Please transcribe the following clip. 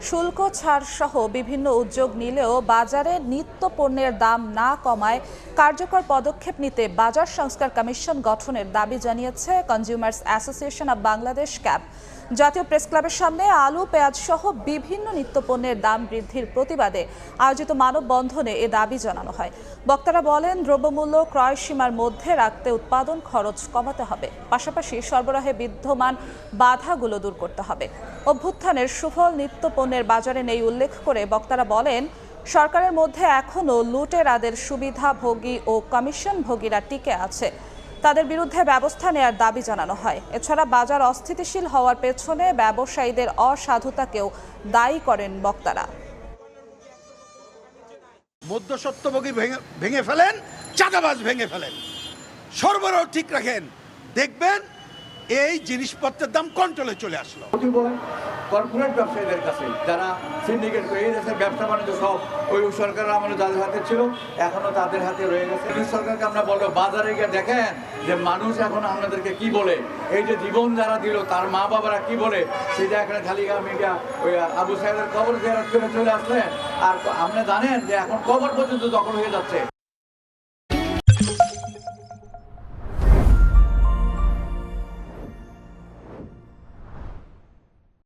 শুল্ক ছাড় সহ বিভিন্ন উদ্যোগ নিলেও বাজারে নিত্য পণ্যের দাম না কমায় কার্যকর পদক্ষেপ নিতে বাজার সংস্কার কমিশন গঠনের দাবি জানিয়েছে consumers association of Bangladesh cab. জাতীয় প্রেস ক্লাবের সামনে আলু, পেঁয়াজ সহ বিভিন্ন নিত্যপণ্যের দাম বৃদ্ধির প্রতিবাদে আয়োজিত মানববন্ধনে এ দাবি জানানো হয়। বক্তারা বলেন, দ্রব্যমূল্য ক্রয় সীমার মধ্যে রাখতে উৎপাদন খরচ কমাতে হবে, পাশাপাশি সরবরাহে বিদ্যমান বাধাগুলো দূর করতে হবে। অভ্যুত্থানের সুফল নিত্যপণ্যের বাজারে নেই উল্লেখ করে বক্তারা বলেন, সরকারের মধ্যে এখনও লুটেরাদের সুবিধাভোগী ও কমিশনভোগীরা টিকে আছে, তাদের বিরুদ্ধে ব্যবস্থা নেয়ার দাবি জানানো হয়। এছাড়া বাজার অস্থিতিশীল হওয়ার পেছনে ব্যবসায়ীদের অসাধুতাকেও দায়ী করেন বক্তারা। মধ্যস্বত্বভোগী ভেঙে ফেলেন, চাঁদাবাজ ভেঙে ফেলেন, সরবরাহ ঠিক রাখেন, দেখবেন এই জিনিসপত্রের দাম কন্ট্রোলে চলে আসলো। কর্পোরেট ব্যবসায়ীদের কাছে যারা সিন্ডিকেট করে এই দেশের ব্যবসা বাণিজ্য সব ওই সরকারের আমলে যাদের হাতে ছিল এখনো তাদের হাতে রয়ে গেছে। এই সরকারকে আমরা বলবো, বাজারে গিয়ে দেখেন যে মানুষ এখন আপনাদেরকে কি বলে, এই যে জীবন যারা দিল তার মা বাবারা কি বলে, সেটা এখানে খালি মিডিয়া ওই আবু সাহেবের কবর জেরাত করে চলে আসলেন। আর আপনি জানেন যে এখন কবর পর্যন্ত দখল হয়ে যাচ্ছে।